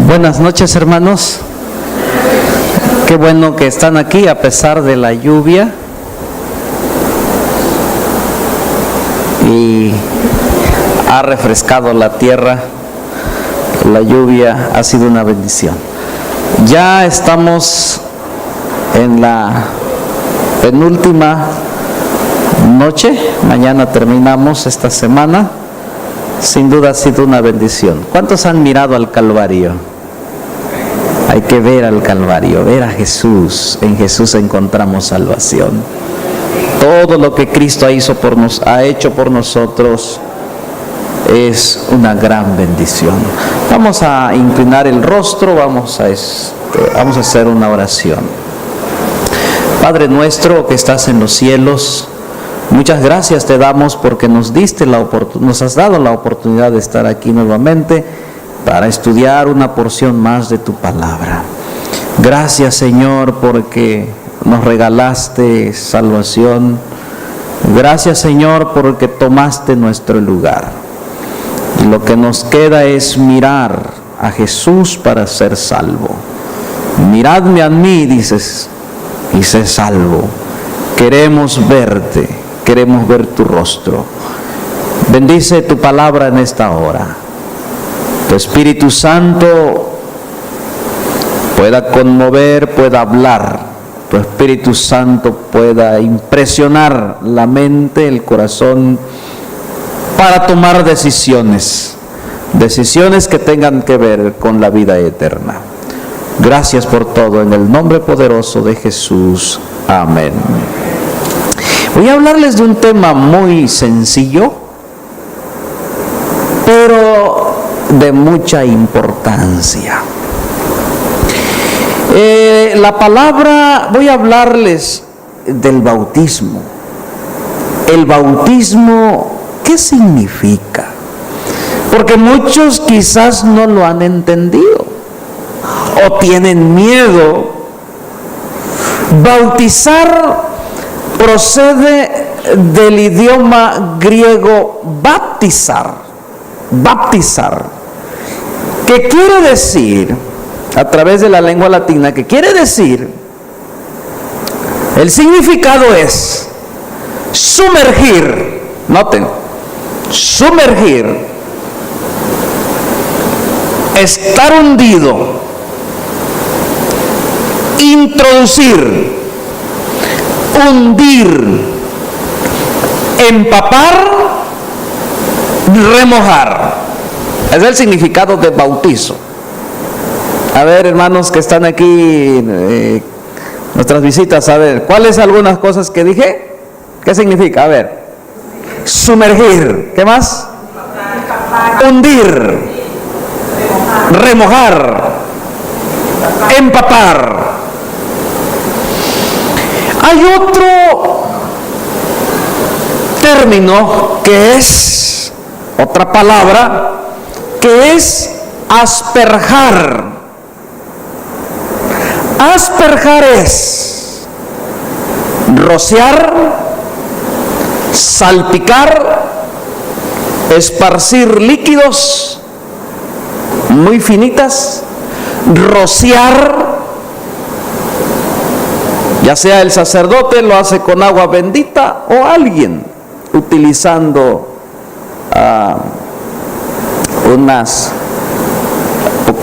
Buenas noches, hermanos. Qué bueno que están aquí a pesar de la lluvia. Y ha refrescado la tierra. La lluvia ha sido una bendición. Ya estamos en la penúltima noche. Mañana terminamos esta semana. Sin duda ha sido una bendición. ¿Cuántos han mirado al Calvario? Hay que ver al Calvario, ver a Jesús. En Jesús encontramos salvación. Todo lo que Cristo ha hecho por nosotros es una gran bendición. Vamos a inclinar el rostro, vamos a hacer una oración. Padre nuestro que estás en los cielos, muchas gracias te damos porque nos has dado la oportunidad de estar aquí nuevamente para estudiar una porción más de tu palabra. Gracias, Señor, porque nos regalaste salvación. Gracias, Señor, porque tomaste nuestro lugar. Y lo que nos queda es mirar a Jesús para ser salvo. Miradme a mí, dices, y sé salvo. Queremos verte. Queremos ver tu rostro. Bendice tu palabra en esta hora. Tu Espíritu Santo pueda conmover, pueda hablar. Tu Espíritu Santo pueda impresionar la mente, el corazón, para tomar decisiones que tengan que ver con la vida eterna. Gracias por todo, en el nombre poderoso de Jesús. Amén. Voy a hablarles de un tema muy sencillo, pero de mucha importancia. Voy a hablarles del bautismo. El bautismo, ¿qué significa? Porque muchos quizás no lo han entendido o tienen miedo. Bautizar procede del idioma griego baptizar, que quiere decir, a través de la lengua latina, el significado es sumergir, noten, sumergir, estar hundido, introducir, hundir, empapar, remojar. Es el significado de bautizo. A ver, hermanos que están aquí, nuestras visitas, a ver, ¿cuáles algunas cosas que dije? ¿Qué significa? A ver, sumergir, ¿qué más? Hundir, remojar, empapar. Hay otro término que es, otra palabra, que es asperjar. Asperjar es rociar, salpicar, esparcir líquidos muy finitas, rociar. Ya sea el sacerdote lo hace con agua bendita o alguien utilizando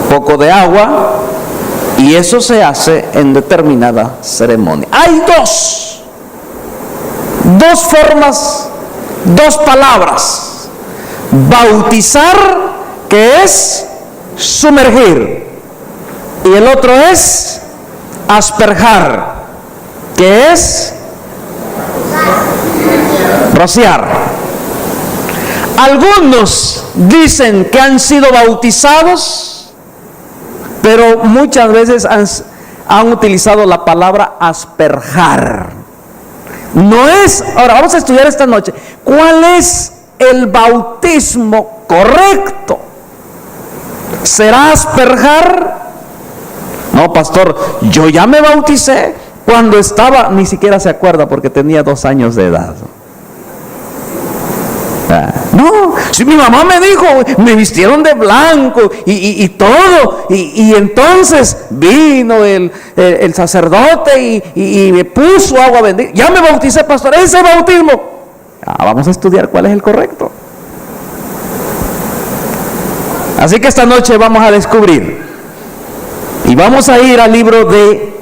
poco de agua, y eso se hace en determinada ceremonia. Hay dos formas, dos palabras: bautizar, que es sumergir, y el otro es asperjar, que es rociar. Algunos dicen que han sido bautizados, pero muchas veces han utilizado la palabra asperjar. No es. Ahora vamos a estudiar esta noche cuál es el bautismo correcto. ¿Será asperjar? No, pastor, yo ya me bauticé cuando estaba, ni siquiera se acuerda porque tenía 2 años de edad. No, si mi mamá me dijo, me vistieron de blanco y todo, y entonces vino el sacerdote y me puso agua bendita. Ya me bauticé, pastor, ese bautismo. Vamos a estudiar cuál es el correcto. Así que esta noche vamos a descubrir y vamos a ir al libro de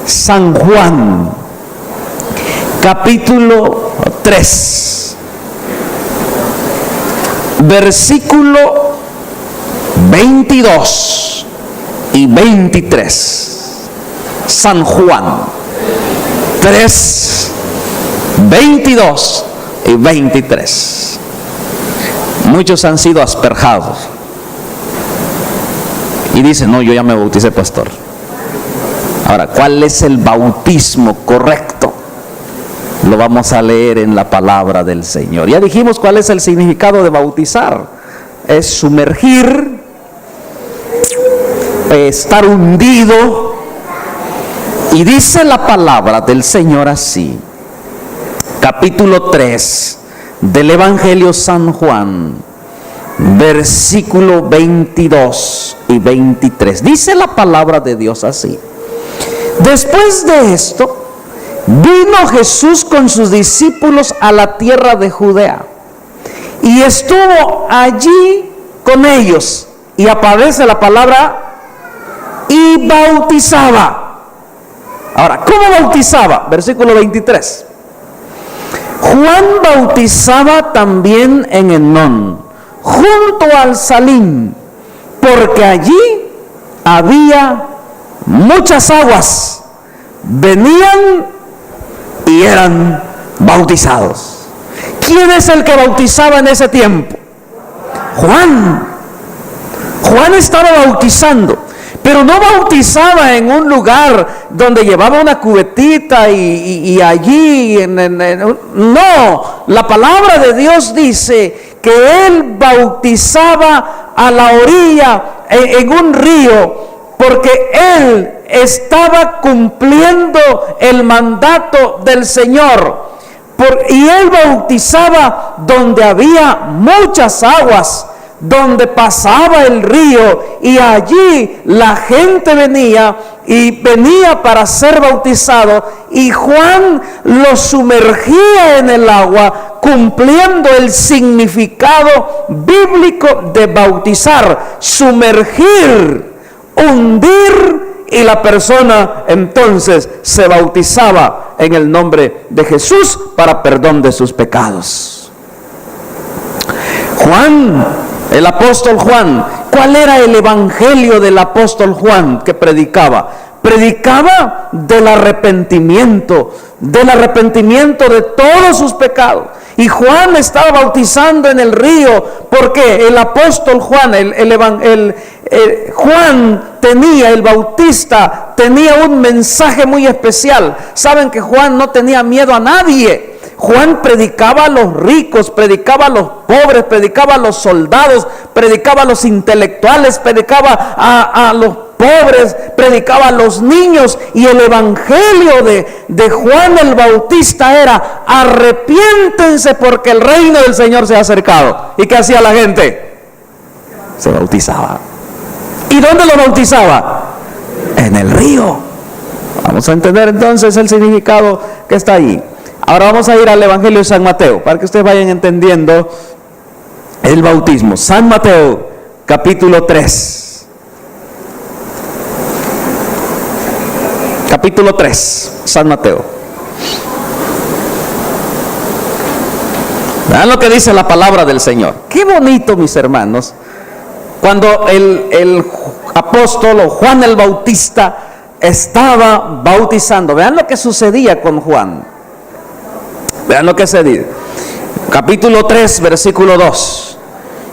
San Juan, capítulo 3, versículo 22 y 23. San Juan 3, 22 y 23. Muchos han sido asperjados y dicen: no, yo ya me bauticé, pastor. Ahora, ¿cuál es el bautismo correcto? Lo vamos a leer en la palabra del Señor. Ya dijimos cuál es el significado de bautizar. Es sumergir, estar hundido. Y dice la palabra del Señor así, capítulo 3 del Evangelio San Juan, versículo 22 y 23. Dice la palabra de Dios así: después de esto, vino Jesús con sus discípulos a la tierra de Judea y estuvo allí con ellos. Y aparece la palabra y bautizaba. Ahora, ¿cómo bautizaba? Versículo 23. Juan bautizaba también en Enón, junto al Salim, porque allí había muchas aguas. Venían y eran bautizados. ¿Quién es el que bautizaba en ese tiempo? Juan. Juan estaba bautizando, pero no bautizaba en un lugar donde llevaba una cubetita y allí no, la palabra de Dios dice que él bautizaba a la orilla en un río, porque él estaba cumpliendo el mandato del Señor. Y él bautizaba donde había muchas aguas, donde pasaba el río, y allí la gente venía para ser bautizado, y Juan lo sumergía en el agua, cumpliendo el significado bíblico de bautizar: sumergir, hundir, y la persona entonces se bautizaba en el nombre de Jesús para perdón de sus pecados. Juan, el apóstol Juan, ¿cuál era el evangelio del apóstol Juan que predicaba? Predicaba del arrepentimiento de todos sus pecados. Y Juan estaba bautizando en el río porque el apóstol Juan, Juan tenía, el bautista, tenía un mensaje muy especial. Saben que Juan no tenía miedo a nadie. Juan predicaba a los ricos, predicaba a los pobres, predicaba a los soldados, predicaba a los intelectuales, predicaba a los pobres, predicaba a los niños. Y el evangelio de Juan el Bautista era: arrepiéntense porque el reino del Señor se ha acercado. ¿Y qué hacía la gente? Se bautizaba. ¿Y dónde lo bautizaba? En el río. Vamos a entender entonces el significado que está ahí. Ahora vamos a ir al Evangelio de San Mateo, para que ustedes vayan entendiendo el bautismo. San Mateo, capítulo 3. Capítulo 3, San Mateo. Vean lo que dice la palabra del Señor. Qué bonito, mis hermanos, cuando el apóstol o Juan el Bautista estaba bautizando. Vean lo que sucedía con Juan. Vean lo que se dice. Capítulo 3, versículo 2.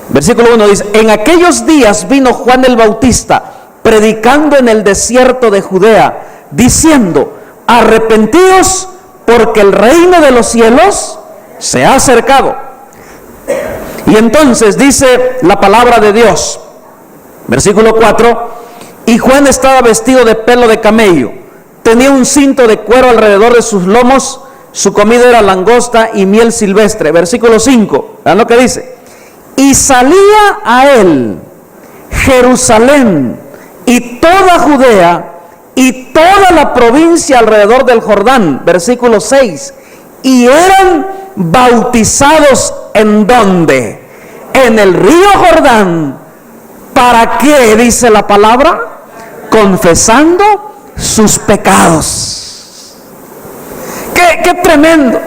Versículo 1 dice: en aquellos días vino Juan el Bautista predicando en el desierto de Judea, diciendo: arrepentíos, porque el reino de los cielos se ha acercado. Y entonces dice la palabra de Dios, versículo 4: y Juan estaba vestido de pelo de camello, tenía un cinto de cuero alrededor de sus lomos, Su comida era langosta y miel silvestre. Versículo 5, vean lo que dice. Y salía a él Jerusalén y toda Judea y toda la provincia alrededor del Jordán. Versículo 6. Y eran bautizados ¿en dónde? En el río Jordán. ¿Para qué? Dice la palabra. Confesando sus pecados. ¡Qué tremendo!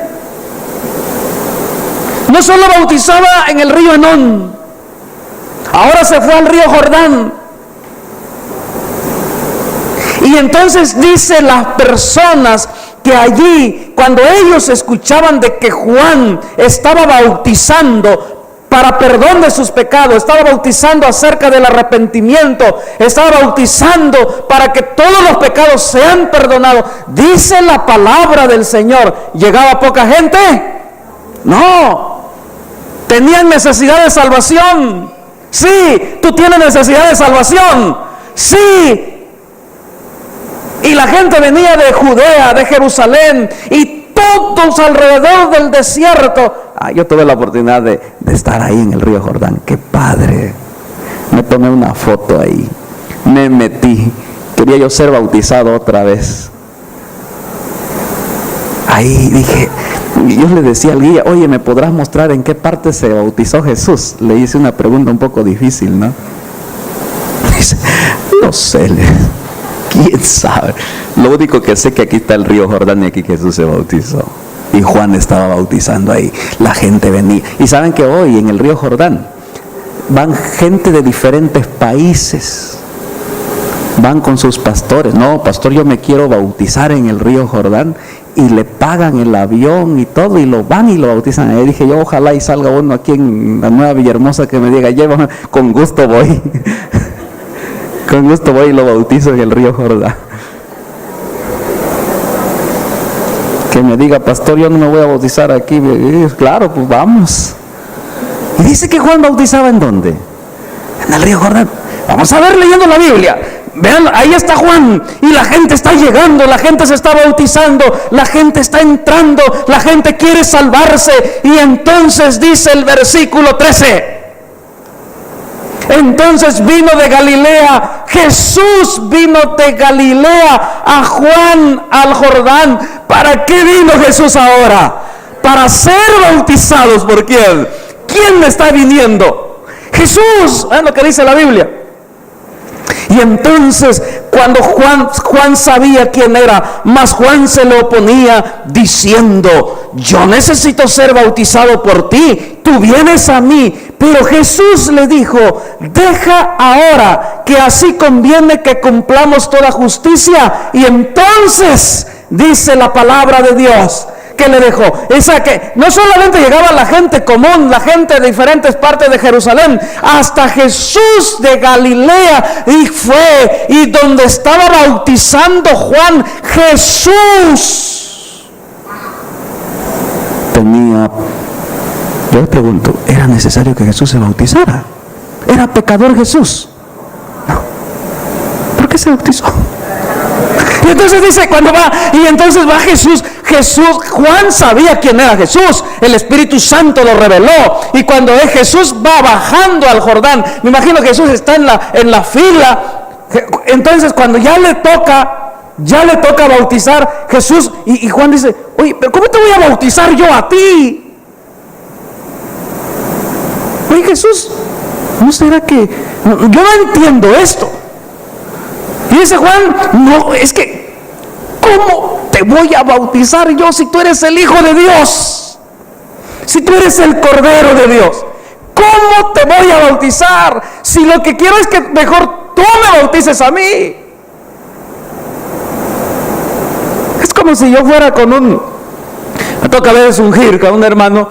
No solo bautizaba en el río Enón, ahora se fue al río Jordán. Y entonces dice las personas que allí, cuando ellos escuchaban de que Juan estaba bautizando para perdón de sus pecados, estaba bautizando acerca del arrepentimiento, estaba bautizando para que todos los pecados sean perdonados, dice la palabra del Señor, ¿llegaba poca gente? No. ¿Tenían necesidad de salvación? Sí. ¿Tú tienes necesidad de salvación? Sí. Y la gente venía de Judea, de Jerusalén y todos alrededor del desierto. Yo tuve la oportunidad de estar ahí en el río Jordán. ¡Qué padre! Me tomé una foto ahí. Me metí. Quería yo ser bautizado otra vez. Ahí dije, yo le decía al guía, oye, ¿me podrás mostrar en qué parte se bautizó Jesús? Le hice una pregunta un poco difícil, ¿no? Dice, no sé, quién sabe. Lo único que sé que aquí está el río Jordán y aquí Jesús se bautizó. Y Juan estaba bautizando ahí. La gente venía. Y saben que hoy en el río Jordán van gente de diferentes países. Van con sus pastores. No, pastor, yo me quiero bautizar en el río Jordán. Y le pagan el avión y todo, y lo van y lo bautizan. Ahí dije yo, ojalá y salga uno aquí en la Nueva Villahermosa que me diga, llévame, con gusto voy. Con gusto voy y lo bautizo en el río Jordán. Que me diga, pastor, yo no me voy a bautizar aquí. Y claro, pues vamos. Y dice que Juan bautizaba ¿en dónde? En el río Jordán. Vamos a ver leyendo la Biblia. Vean, ahí está Juan y la gente está llegando, la gente se está bautizando, la gente está entrando, la gente quiere salvarse. Y entonces dice el versículo 13. Entonces vino de Galilea, Jesús vino de Galilea a Juan al Jordán. ¿Para qué vino Jesús ahora? Para ser bautizados por quién. ¿Quién está viniendo? Jesús. ¿Ven lo que dice la Biblia? Y entonces cuando Juan sabía quién era, mas Juan se le oponía diciendo, yo necesito ser bautizado por ti, tú vienes a mí. Pero Jesús le dijo, deja ahora, que así conviene que cumplamos toda justicia. Y entonces dice la palabra de Dios que le dejó, esa que no solamente llegaba la gente común, la gente de diferentes partes de Jerusalén, hasta Jesús de Galilea, y fue, y donde estaba bautizando Juan, Jesús tenía, yo le pregunto, ¿era necesario que Jesús se bautizara? ¿Era pecador Jesús? No. ¿Por qué se bautizó? Y entonces dice, cuando va, y entonces va Jesús, Juan sabía quién era Jesús, el Espíritu Santo lo reveló, y cuando Jesús va bajando al Jordán, me imagino que Jesús está en la fila, entonces cuando ya le toca bautizar Jesús, y Juan dice, oye, pero ¿cómo te voy a bautizar yo a ti? Oye, Jesús, ¿no será que yo no entiendo esto? Y dice Juan, no, es que ¿cómo te voy a bautizar yo si tú eres el Hijo de Dios? Si tú eres el Cordero de Dios, ¿cómo te voy a bautizar? Si lo que quiero es que mejor tú me bautices a mí. Es como si yo fuera me toca a veces ungir con un hermano,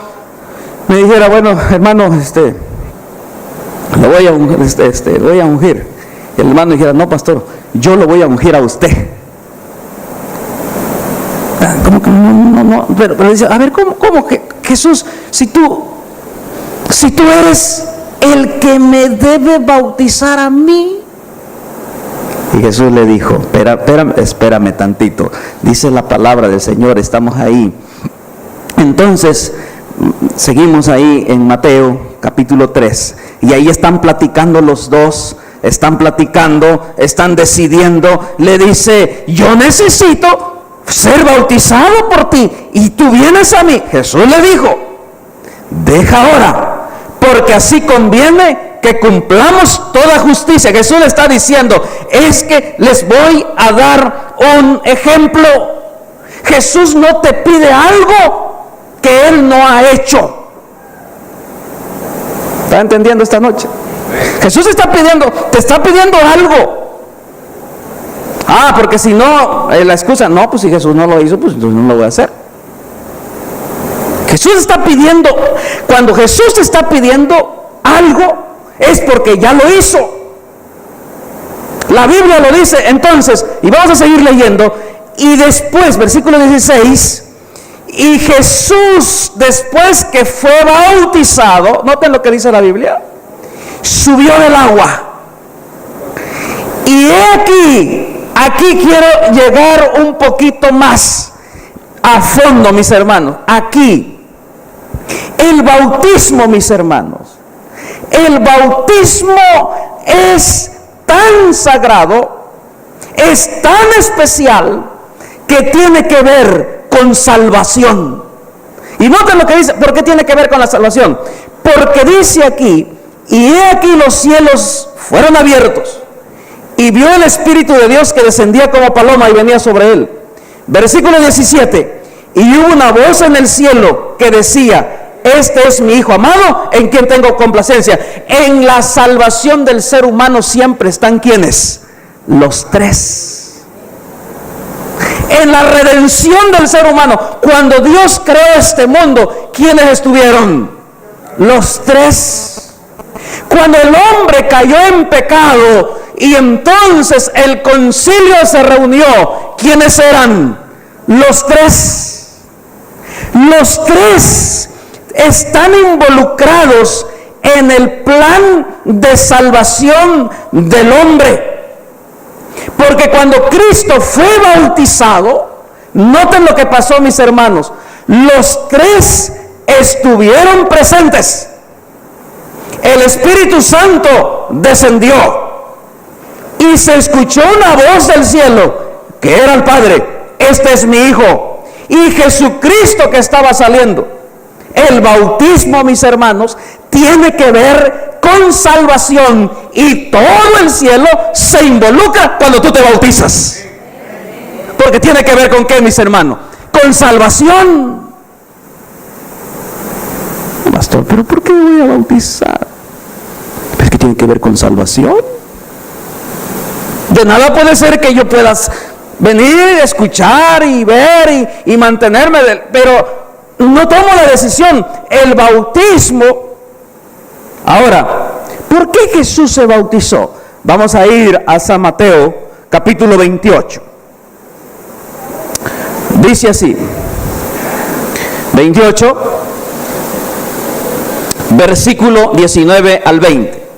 me dijera, bueno, hermano, lo voy a ungir. Y el hermano dijera, no, pastor, yo lo voy a ungir a usted. ¿Cómo que no? Pero dice, a ver, ¿cómo que Jesús, si tú eres el que me debe bautizar a mí? Y Jesús le dijo, espérame tantito. Dice la palabra del Señor, estamos ahí Entonces, seguimos ahí en Mateo capítulo 3, y ahí están platicando los dos, están platicando, están decidiendo. Le dice: yo necesito ser bautizado por ti y tú vienes a mí. Jesús le dijo: deja ahora, porque así conviene que cumplamos toda justicia. Jesús le está diciendo: es que les voy a dar un ejemplo. Jesús no te pide algo que Él no ha hecho. ¿Está entendiendo esta noche? Jesús te está pidiendo algo. Porque si no, la excusa: no, pues si Jesús no lo hizo, pues entonces no lo voy a hacer. Jesús está pidiendo, cuando Jesús te está pidiendo algo, es porque ya lo hizo. La Biblia lo dice. Entonces, y vamos a seguir leyendo, y después, versículo 16, y Jesús, después que fue bautizado, noten lo que dice la Biblia, subió del agua. Y he aquí quiero llegar un poquito más a fondo, mis hermanos. Aquí, el bautismo, mis hermanos, el bautismo es tan sagrado, es tan especial, que tiene que ver con salvación. Y noten lo que dice. ¿Por qué tiene que ver con la salvación? Porque dice aquí: y he aquí los cielos fueron abiertos, y vio el Espíritu de Dios que descendía como paloma y venía sobre él. Versículo 17: y hubo una voz en el cielo que decía: este es mi Hijo amado, en quien tengo complacencia. En la salvación del ser humano siempre están ¿quiénes? Los tres. En la redención del ser humano, cuando Dios creó este mundo, ¿quiénes estuvieron? Los tres. Cuando el hombre cayó en pecado y entonces el concilio se reunió, ¿quiénes eran? Los tres. Los tres están involucrados en el plan de salvación del hombre. Porque cuando Cristo fue bautizado, noten lo que pasó, mis hermanos. Los tres estuvieron presentes. El Espíritu Santo descendió y se escuchó una voz del cielo, que era el Padre: este es mi Hijo. Y Jesucristo que estaba saliendo. El bautismo, mis hermanos, tiene que ver con salvación, y todo el cielo se involucra cuando tú te bautizas. Porque tiene que ver con ¿qué, mis hermanos? Con salvación. Pastor, ¿pero por qué voy a bautizar? Es que tiene que ver con salvación. De nada puede ser que yo pueda venir, escuchar y ver y mantenerme, pero no tomo la decisión. El bautismo. Ahora, ¿por qué Jesús se bautizó? Vamos a ir a San Mateo capítulo 28. Dice así, 28, versículo 19 al 20.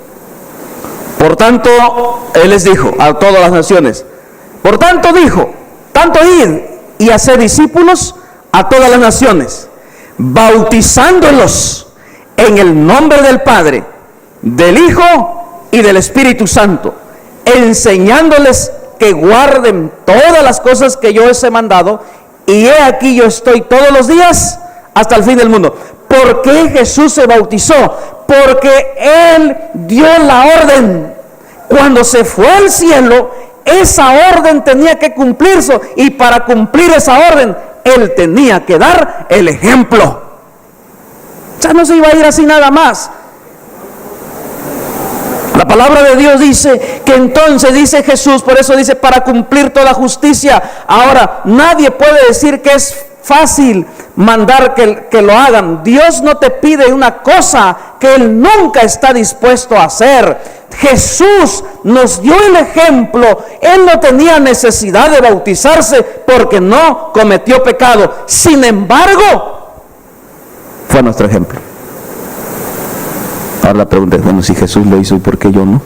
Por tanto, Él les dijo a todas las naciones: por tanto dijo, tanto id y haced discípulos a todas las naciones, bautizándolos en el nombre del Padre, del Hijo y del Espíritu Santo, enseñándoles que guarden todas las cosas que yo os he mandado, y he aquí yo estoy todos los días hasta el fin del mundo. ¿Por qué Jesús se bautizó? Porque Él dio la orden. Cuando se fue al cielo, esa orden tenía que cumplirse, y para cumplir esa orden, Él tenía que dar el ejemplo. O sea, no se iba a ir así nada más. La palabra de Dios dice que entonces, dice Jesús, por eso dice: para cumplir toda justicia. Ahora, nadie puede decir que es fácil mandar que lo hagan. Dios no te pide una cosa que Él nunca está dispuesto a hacer. Jesús nos dio el ejemplo. Él no tenía necesidad de bautizarse porque no cometió pecado. Sin embargo, fue nuestro ejemplo. Ahora la pregunta es: bueno, si Jesús lo hizo, ¿y por qué yo no?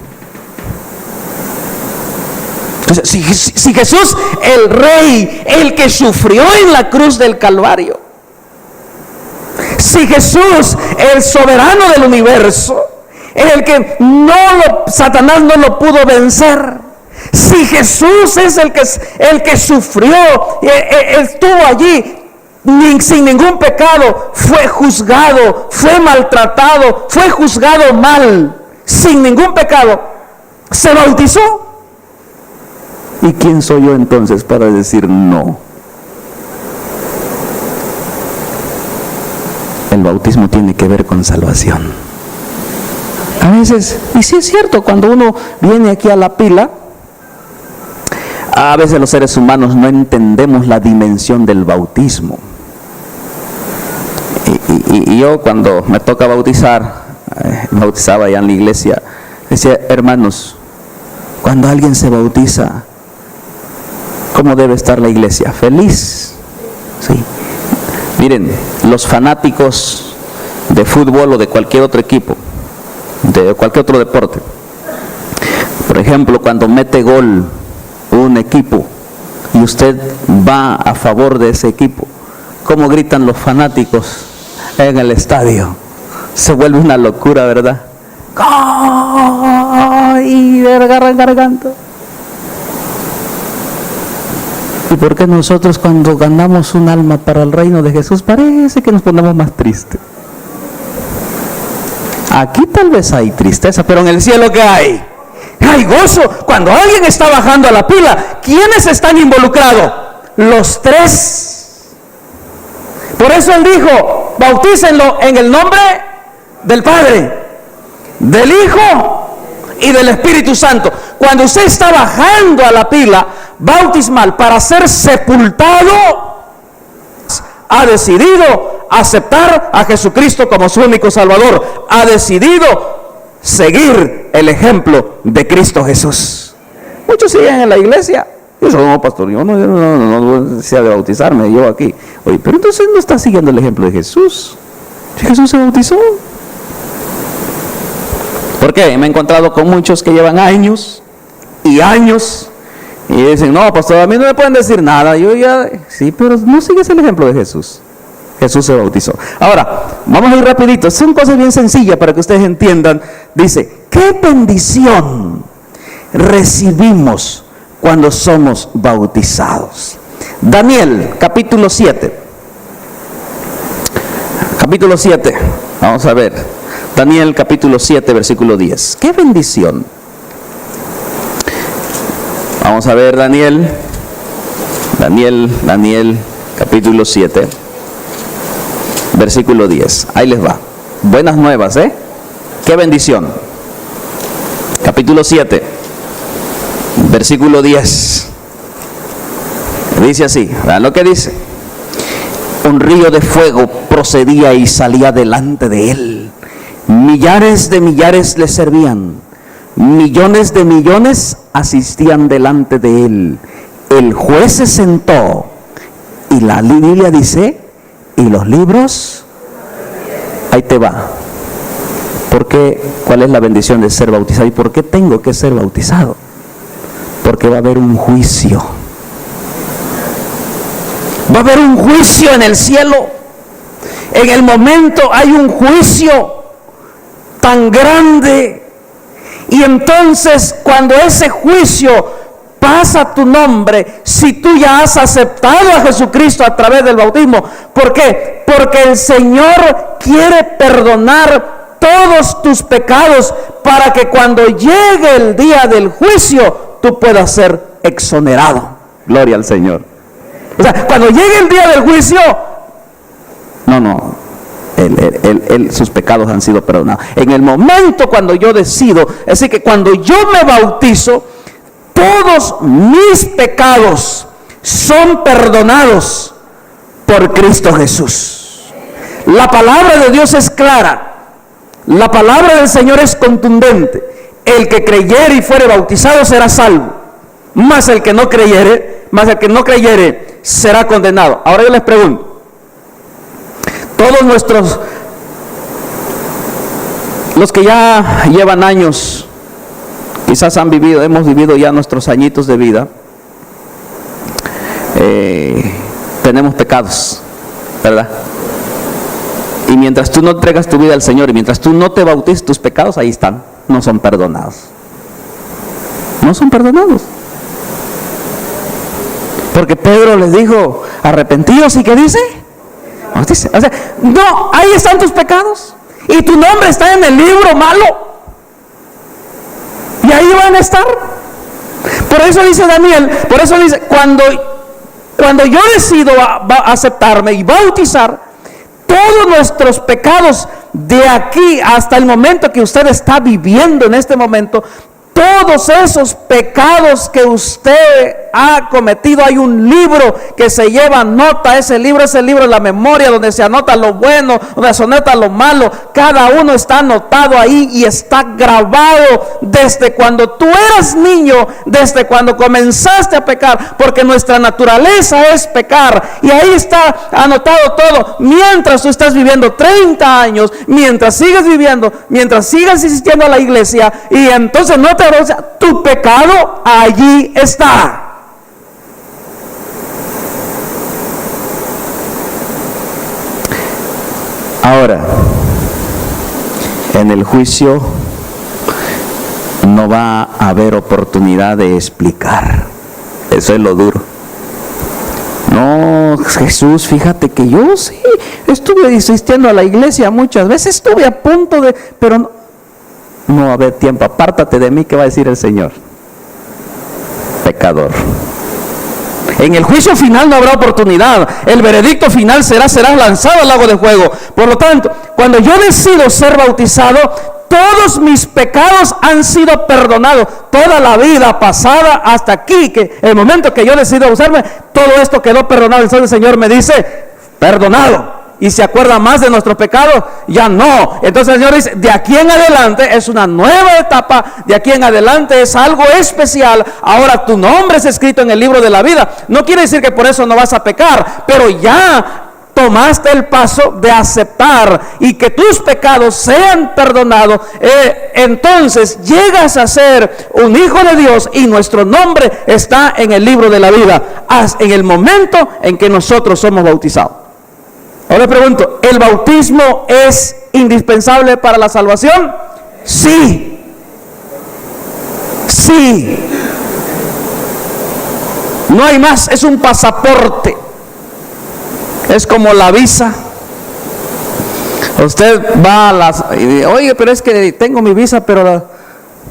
Entonces, si Jesús, el Rey, el que sufrió en la cruz del Calvario, Si Jesús, el soberano del universo, el que Satanás no lo pudo vencer, si Jesús es el que sufrió, estuvo allí sin ningún pecado, fue juzgado, fue maltratado, fue juzgado mal, sin ningún pecado, se bautizó. ¿Y quién soy yo entonces para decir no? El bautismo tiene que ver con salvación. A veces, y sí es cierto, cuando uno viene aquí a la pila, a veces los seres humanos no entendemos la dimensión del bautismo. Y yo cuando me toca bautizaba ya en la iglesia, decía, hermanos, cuando alguien se bautiza, ¿cómo debe estar la iglesia? Feliz. Sí. Miren, los fanáticos de fútbol o de cualquier otro equipo, de cualquier otro deporte, por ejemplo, cuando mete gol un equipo y usted va a favor de ese equipo, ¿cómo gritan los fanáticos en el estadio? Se vuelve una locura, ¿verdad? ¡Ay! Garganta. ¿Y por qué nosotros cuando ganamos un alma para el reino de Jesús parece que nos ponemos más tristes? Aquí tal vez hay tristeza, pero en el cielo ¿qué hay? Hay gozo. Cuando alguien está bajando a la pila, ¿quiénes están involucrados? Los tres. Por eso él dijo, bautícenlo en el nombre del Padre, del Hijo y del Espíritu Santo. Cuando usted está bajando a la pila bautismal para ser sepultado, ha decidido aceptar a Jesucristo como su único Salvador, ha decidido seguir el ejemplo de Cristo Jesús. Muchos siguen en la iglesia. Yo soy no, pastor, yo no desea de bautizarme, yo aquí. Oye, pero entonces no está siguiendo el ejemplo de Jesús. Si Jesús se bautizó. ¿Por qué? Me he encontrado con muchos que llevan años y años y dicen, no, pastor, a mí no me pueden decir nada. Yo ya, sí, pero no sigues el ejemplo de Jesús. Jesús se bautizó. Ahora, vamos a ir rapidito. Son cosas bien sencillas para que ustedes entiendan. Dice, ¿qué bendición recibimos cuando somos bautizados? Daniel, capítulo 7. Capítulo 7. Vamos a ver. Daniel, capítulo 7, versículo 10. ¿Qué bendición? Vamos a ver Daniel, capítulo 7, versículo 10. Ahí les va. Buenas nuevas, ¿eh? ¡Qué bendición! Capítulo 7, versículo 10. Dice así, vean lo que dice. Un río de fuego procedía y salía delante de él. Millares de millares le servían. Millones de millones asistían delante de él. El juez se sentó y la Biblia dice, y los libros, ahí te va. ¿Por qué? ¿Cuál es la bendición de ser bautizado? ¿Y por qué tengo que ser bautizado? Porque va a haber un juicio. Va a haber un juicio en el cielo. En el momento hay un juicio tan grande. Y entonces cuando ese juicio pasa tu nombre, si tú ya has aceptado a Jesucristo a través del bautismo, ¿por qué? Porque el Señor quiere perdonar todos tus pecados para que cuando llegue el día del juicio tú puedas ser exonerado. Gloria al Señor. O sea, cuando llegue el día del juicio, sus pecados han sido perdonados. En el momento cuando yo decido, es decir, que cuando yo me bautizo, todos mis pecados son perdonados por Cristo Jesús. La palabra de Dios es clara. La palabra del Señor es contundente. El que creyere y fuere bautizado será salvo. Mas el que no creyere, será condenado. Ahora yo les pregunto, todos los que ya llevan años, quizás hemos vivido ya nuestros añitos de vida, tenemos pecados, ¿verdad? Y mientras tú no entregas tu vida al Señor, y mientras tú no te bautices, tus pecados ahí están, no son perdonados. No son perdonados. Porque Pedro les dijo, arrepentidos, ¿y qué dice? O sea, no, ahí están tus pecados. Y tu nombre está en el libro malo. Y ahí van a estar. Por eso dice Daniel, por eso dice, cuando yo decido aceptarme y bautizar, todos nuestros pecados de aquí hasta el momento que usted está viviendo en este momento, todos esos pecados que usted ha cometido, hay un libro que se lleva nota. Ese libro es el libro de la memoria, donde se anota lo bueno, donde se anota lo malo. Cada uno está anotado ahí y está grabado desde cuando tú eras niño, desde cuando comenzaste a pecar, porque nuestra naturaleza es pecar. Y ahí está anotado todo. Mientras tú estás viviendo 30 años, mientras sigues viviendo, mientras sigas asistiendo a la iglesia, y entonces no te tu pecado allí está. Ahora, en el juicio no va a haber oportunidad de explicar. Eso es lo duro. No, Jesús, fíjate que yo sí estuve asistiendo a la iglesia muchas veces, estuve a punto de, pero no va a haber tiempo. Apártate de mí, ¿qué va a decir el Señor? Pecador. En el juicio final no habrá oportunidad. El veredicto final serás lanzado al lago de fuego. Por lo tanto, cuando yo decido ser bautizado, todos mis pecados han sido perdonados. Toda la vida pasada hasta aquí, que el momento que yo decido usarme, todo esto quedó perdonado. Entonces el Señor me dice, perdonado. Y se acuerda más de nuestros pecados, ya no. Entonces el Señor dice, de aquí en adelante es una nueva etapa, de aquí en adelante es algo especial. Ahora tu nombre es escrito en el libro de la vida. No quiere decir que por eso no vas a pecar, pero ya tomaste el paso de aceptar y que tus pecados sean perdonados. Entonces llegas a ser un hijo de Dios y nuestro nombre está en el libro de la vida, en el momento en que nosotros somos bautizados. Ahora pregunto, ¿el bautismo es indispensable para la salvación? Sí. Sí. No hay más, es un pasaporte. Es como la visa. Usted va a las... Oye, pero es que tengo mi visa, pero...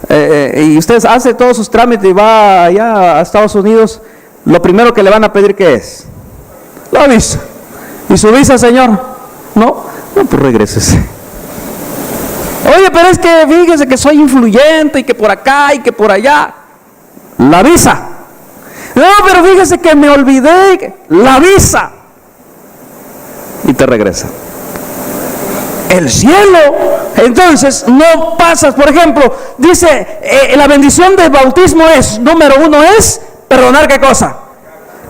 y usted hace todos sus trámites y va allá a Estados Unidos. Lo primero que le van a pedir, ¿qué es? La visa. ¿Y su visa, señor? No, pues regrésese. Oye, pero es que fíjese que soy influyente y que por acá y que por allá. La visa. No, pero fíjese que me olvidé. La visa. Y te regresa. El cielo. Entonces no pasas. Por ejemplo, dice, la bendición del bautismo es, número 1 es perdonar, ¿qué cosa?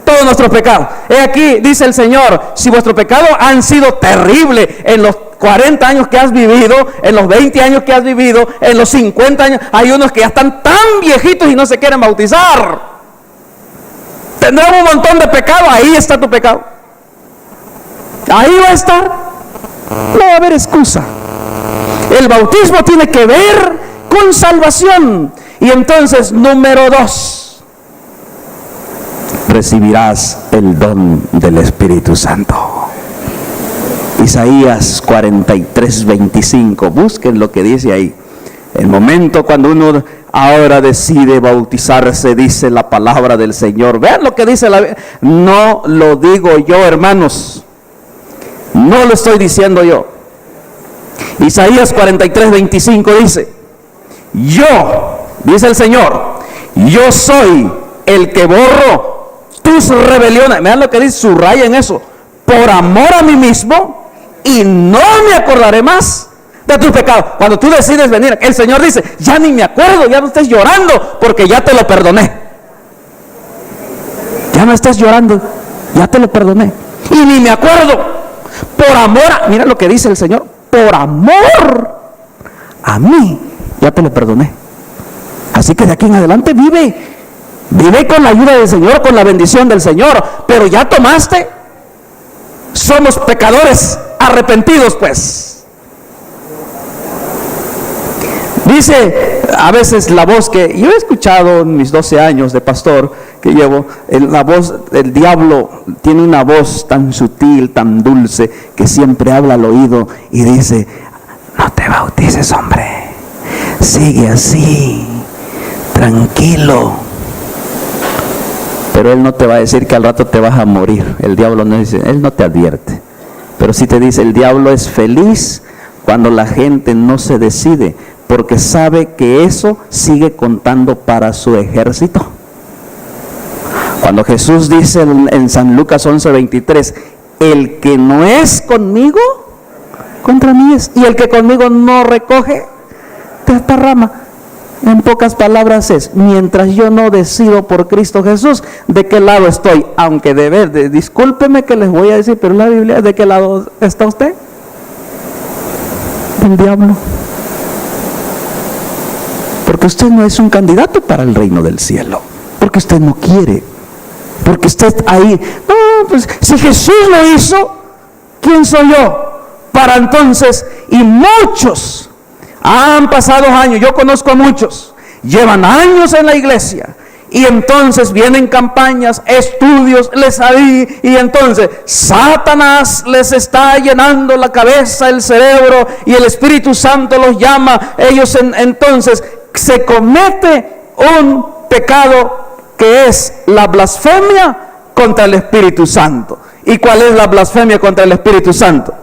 Todos nuestros pecados. Aquí dice el Señor, si vuestros pecados han sido terribles en los 40 años que has vivido, en los 20 años que has vivido, en los 50 años, hay unos que ya están tan viejitos y no se quieren bautizar. Tendrán un montón de pecado, ahí está tu pecado. Ahí va a estar. No va a haber excusa. El bautismo tiene que ver con salvación. Y entonces, número 2. Recibirás el don del Espíritu Santo. Isaías 43:25. Busquen lo que dice ahí. El momento cuando uno ahora decide bautizarse, dice la palabra del Señor. Vean lo que dice la Biblia. No lo digo yo, hermanos. No lo estoy diciendo yo. Isaías 43:25 dice: yo, dice el Señor, yo soy el que borro tus rebeliones. Vean lo que dice, subrayen eso. Por amor a mí mismo, y no me acordaré más de tus pecados. Cuando tú decides venir, el Señor dice, ya ni me acuerdo, ya no estés llorando, porque ya te lo perdoné. Ya no estés llorando, ya te lo perdoné. Y ni me acuerdo. Por amor, mira lo que dice el Señor, por amor a mí, ya te lo perdoné. Así que de aquí en adelante vive con la ayuda del Señor, con la bendición del Señor. Pero ya tomaste. Somos pecadores arrepentidos pues. Dice a veces la voz que yo he escuchado en mis 12 años de pastor que llevo, la voz del diablo tiene una voz tan sutil, tan dulce, que siempre habla al oído y dice: no te bautices, hombre, sigue así, tranquilo. Pero él no te va a decir que al rato te vas a morir. El diablo no dice, él no te advierte, pero sí te dice: el diablo es feliz cuando la gente no se decide, porque sabe que eso sigue contando para su ejército. Cuando Jesús dice en San Lucas 11:23, el que no es conmigo, contra mí es, y el que conmigo no recoge, desparrama. En pocas palabras es: mientras yo no decido por Cristo Jesús de qué lado estoy, aunque discúlpeme que les voy a decir, pero la Biblia, ¿de qué lado está usted? Del diablo. Porque usted no es un candidato para el reino del cielo, porque usted no quiere, porque usted ahí, no, pues si Jesús lo hizo, ¿quién soy yo para entonces? Y muchos han pasado años, yo conozco a muchos, llevan años en la iglesia, y entonces vienen campañas, estudios, y entonces Satanás les está llenando la cabeza, el cerebro, y el Espíritu Santo los llama. Ellos entonces se comete un pecado que es la blasfemia contra el Espíritu Santo. ¿Y cuál es la blasfemia contra el Espíritu Santo?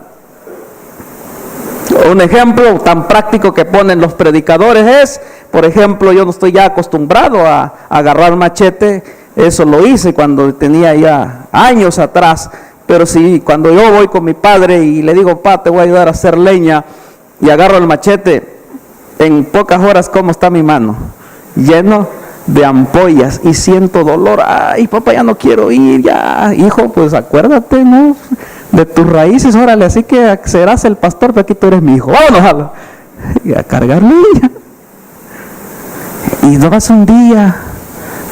Un ejemplo tan práctico que ponen los predicadores es, por ejemplo, yo no estoy ya acostumbrado a agarrar machete. Eso lo hice cuando tenía ya años atrás, pero sí, cuando yo voy con mi padre y le digo: pa, te voy a ayudar a hacer leña, y agarro el machete, en pocas horas, ¿cómo está mi mano? Lleno de ampollas, y siento dolor. Ay, papá, ya no quiero ir, ya, hijo, pues acuérdate, ¿no?, de tus raíces, órale, así que serás el pastor, pero aquí tú eres mi hijo, vámonos y a cargar leña. Y no vas un día,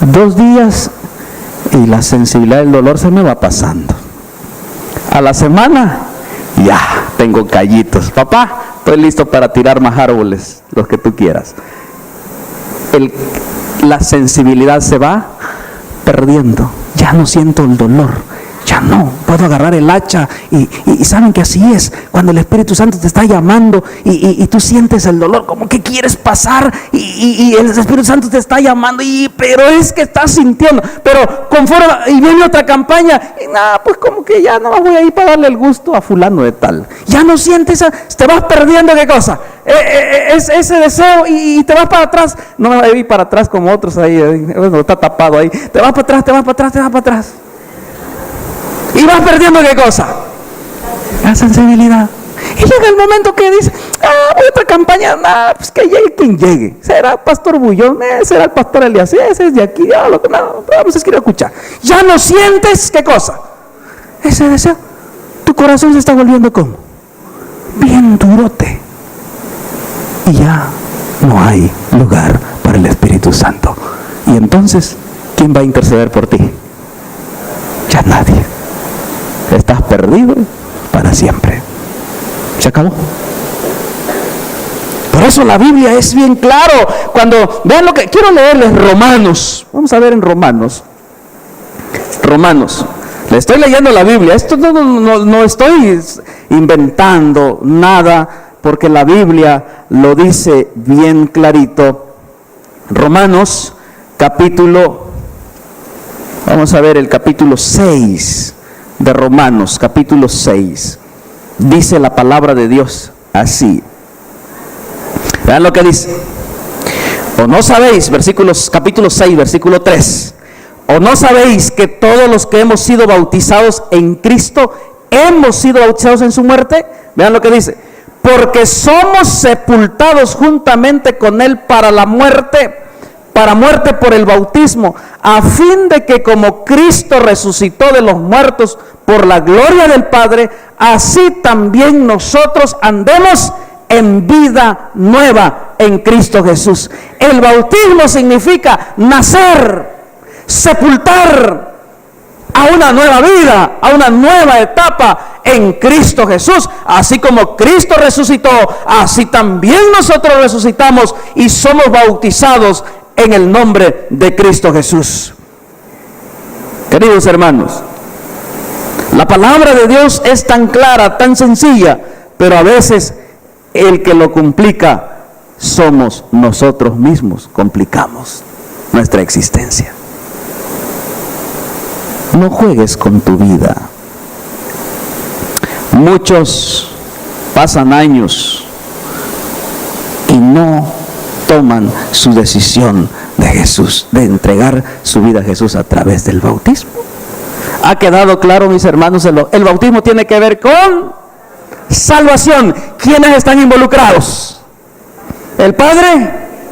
2 días, y la sensibilidad del dolor se me va pasando. A la semana, ya tengo callitos. Papá, estoy listo para tirar más árboles, los que tú quieras. La sensibilidad se va perdiendo. Ya no siento el dolor. Ya no puedo agarrar el hacha. Y saben que así es. Cuando el Espíritu Santo te está llamando y tú sientes el dolor, como que quieres pasar, y el Espíritu Santo te está llamando, pero es que estás sintiendo. Pero conforme, y viene otra campaña, y nada, pues como que ya no voy a ir para darle el gusto a fulano de tal. Ya no sientes, te vas perdiendo, ¿qué cosa? Ese deseo, y te vas para atrás. No me voy a ir para atrás como otros ahí, bueno, está tapado ahí. Te vas para atrás, te vas para atrás, te vas para atrás. Y vas perdiendo, ¿qué cosa? La sensibilidad. Y llega el momento que dice: voy a otra campaña, pues que llegue quien llegue. Será pastor Bullón, será el pastor Elías, ese es de aquí, vamos a escuchar. Ya no sientes, ¿qué cosa? Ese deseo. Tu corazón se está volviendo como bien durote, y ya no hay lugar para el Espíritu Santo. Y entonces, ¿quién va a interceder por ti? Ya nadie. Estás perdido para siempre. Se acabó. Por eso la Biblia es bien claro. Cuando vean lo que quiero leerles, Romanos. Vamos a ver en Romanos. Le estoy leyendo la Biblia. Esto no estoy inventando nada, porque la Biblia lo dice bien clarito. Romanos capítulo, vamos a ver el capítulo 6 de Romanos, capítulo 6. Dice la palabra de Dios así. Vean lo que dice. ¿O no sabéis, capítulo 6, versículo 3? ¿O no sabéis que todos los que hemos sido bautizados en Cristo, hemos sido bautizados en su muerte? Vean lo que dice. Porque somos sepultados juntamente con Él para muerte por el bautismo, a fin de que como Cristo resucitó de los muertos por la gloria del Padre, así también nosotros andemos en vida nueva en Cristo Jesús. El bautismo significa nacer, sepultar a una nueva vida, a una nueva etapa en Cristo Jesús. Así como Cristo resucitó, así también nosotros resucitamos y somos bautizados en el nombre de Cristo Jesús. Queridos hermanos, la palabra de Dios es tan clara, tan sencilla, pero a veces el que lo complica somos nosotros mismos. Complicamos nuestra existencia. No juegues con tu vida. Muchos pasan años y no toman su decisión de Jesús, de entregar su vida a Jesús a través del bautismo. ¿Ha quedado claro, mis hermanos? El bautismo tiene que ver con salvación. ¿Quiénes están involucrados? El Padre,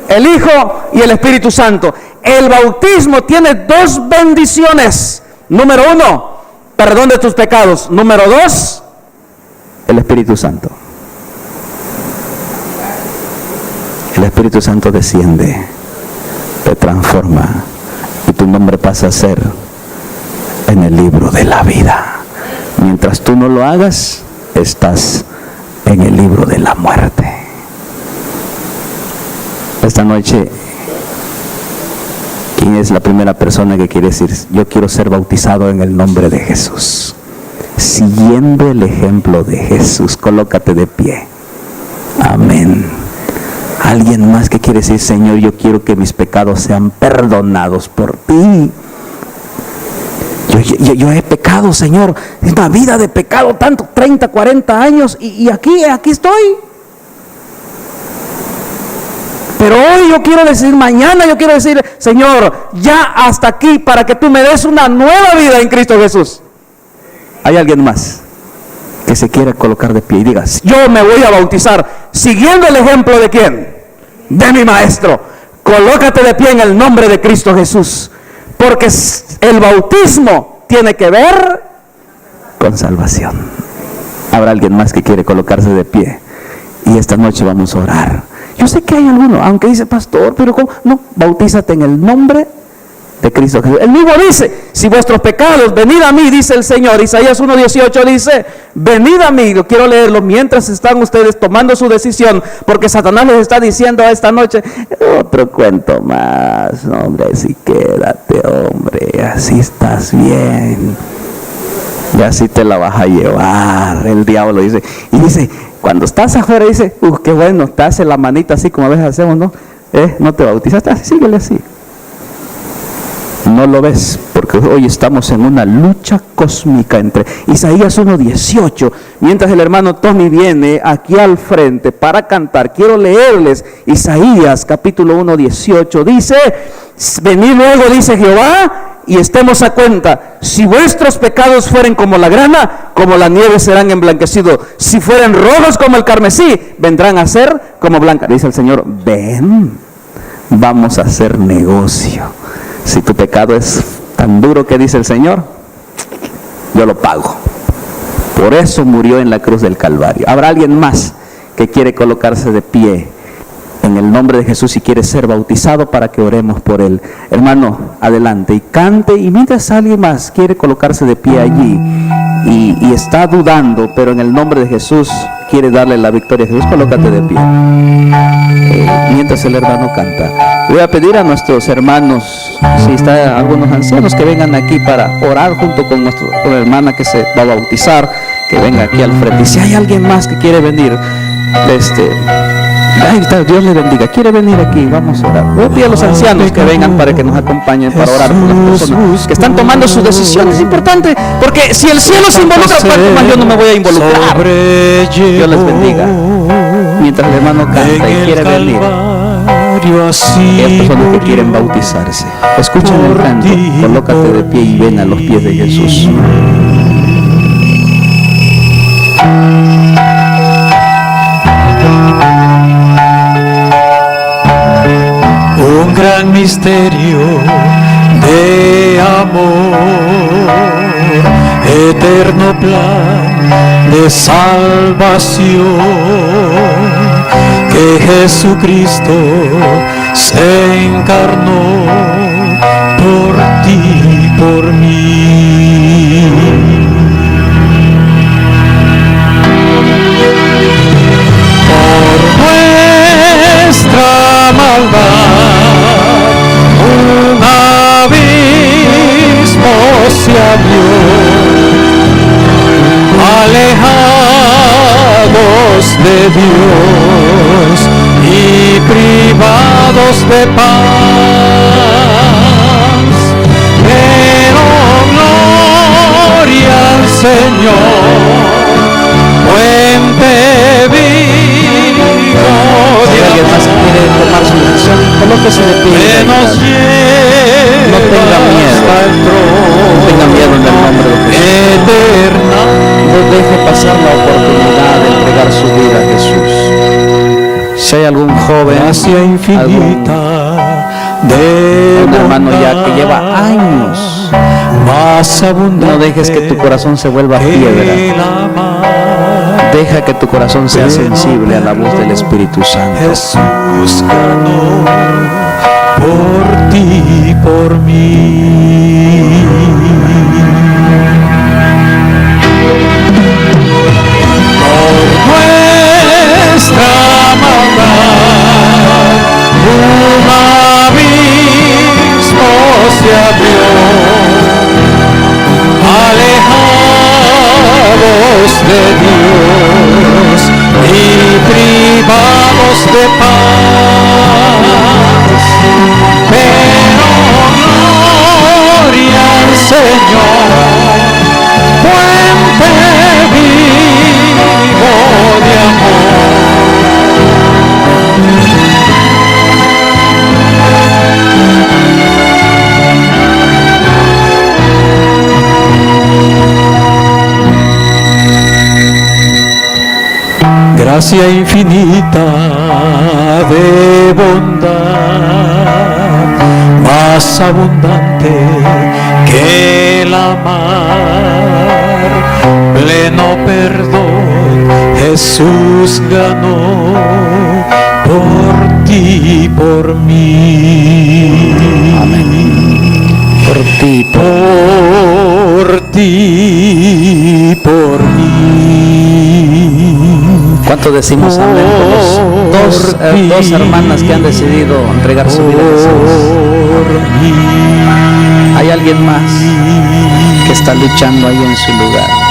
el Hijo y el Espíritu Santo. El bautismo tiene dos bendiciones. Número 1, perdón de tus pecados. Número 2, el Espíritu Santo. El Espíritu Santo desciende, te transforma y tu nombre pasa a ser en el libro de la vida. Mientras tú no lo hagas, estás en el libro de la muerte. Esta noche, ¿quién es la primera persona que quiere decir: yo quiero ser bautizado en el nombre de Jesús? Siguiendo el ejemplo de Jesús, colócate de pie. Amén. Alguien más que quiere decir: Señor, yo quiero que mis pecados sean perdonados por ti. Yo he pecado, Señor, una vida de pecado, tanto, 30, 40 años, y aquí estoy. Pero hoy yo quiero decir, mañana yo quiero decir: Señor, ya hasta aquí, para que tú me des una nueva vida en Cristo Jesús. ¿Hay alguien más que se quiera colocar de pie y diga: yo me voy a bautizar siguiendo el ejemplo de quién? De mi maestro. Colócate de pie en el nombre de Cristo Jesús, porque el bautismo tiene que ver con salvación. Habrá alguien más que quiere colocarse de pie y esta noche vamos a orar. Yo sé que hay alguno, aunque dice: pastor, pero ¿cómo? No, bautízate en el nombre de Cristo Jesús. Él mismo dice: si vuestros pecados, venid a mí, dice el Señor. Isaías 1:18 dice: venid a mí. Yo quiero leerlo mientras están ustedes tomando su decisión, porque Satanás les está diciendo esta noche: otro cuento más. No, hombre, así quédate, hombre, así estás bien, y así te la vas a llevar. El diablo dice, y dice, cuando estás afuera, dice: qué bueno, te hace la manita así como a veces hacemos, ¿no? No te bautizaste, así, síguele así. No lo ves, porque hoy estamos en una lucha cósmica entre Isaías 1:18. Mientras el hermano Tommy viene aquí al frente para cantar, quiero leerles Isaías capítulo 1:18. Dice: venid luego, dice Jehová, y estemos a cuenta. Si vuestros pecados fueren como la grana, como la nieve serán emblanquecidos. Si fueren rojos como el carmesí, vendrán a ser como blanca. Dice el Señor: ven, vamos a hacer negocio. Si tu pecado es tan duro, que dice el Señor, yo lo pago. Por eso murió en la cruz del Calvario. ¿Habrá alguien más que quiere colocarse de pie en el nombre de Jesús y quiere ser bautizado para que oremos por él? Hermano, adelante y cante. Y mientras alguien más quiere colocarse de pie allí y está dudando, pero en el nombre de Jesús quiere darle la victoria a Jesús, colócate de pie. Mientras el hermano canta, voy a pedir a nuestros hermanos, si están algunos ancianos, que vengan aquí para orar junto con nuestra hermana que se va a bautizar, que venga aquí al frente. Y si hay alguien más que quiere venir, Dios le bendiga, quiere venir aquí, vamos a orar. Voy a pedir a los ancianos que vengan para que nos acompañen para orar por las personas que están tomando sus decisiones. Es importante, porque si el cielo se involucra, ¿cuánto más yo no me voy a involucrar? Dios les bendiga. Mientras el hermano canta y quiere venir, y hay personas que quieren bautizarse, escuchen el canto, colócate de pie y ven a los pies de Jesús. Un gran misterio de amor, eterno plan de salvación, que Jesucristo se encarnó por ti, por mí. alejados de Dios y privados de paz, pero gloria al Señor, puente vivo Si de alguien más quiere tomar su decisión, colóquese de pie. que nos No tenga miedo. hasta el trono No tenga miedo en el nombre de Jesús. eterna. No deje pasar la oportunidad de entregar su vida a Jesús. Si hay algún joven, Gracia infinita de un hermano ya que lleva bondad, años, más abundante no dejes que tu corazón se vuelva piedra. que la mar. Deja que tu corazón sea sensible a la voz del Espíritu Santo. Jesús ganó por ti y por mí. Por nuestra maldad un abismo se abrió, alejados de Dios y privados de paz, pero gloria al Señor, puente vivo de amor. Gracia infinita de bondad, más abundante que la mar, pleno perdón Jesús ganó por ti y por mí. Amén. Por ti, Por ti y por mí. ¿cuánto decimos amén por los dos hermanas que han decidido entregar su vida a Jesús? Hay alguien más que está luchando ahí en su lugar.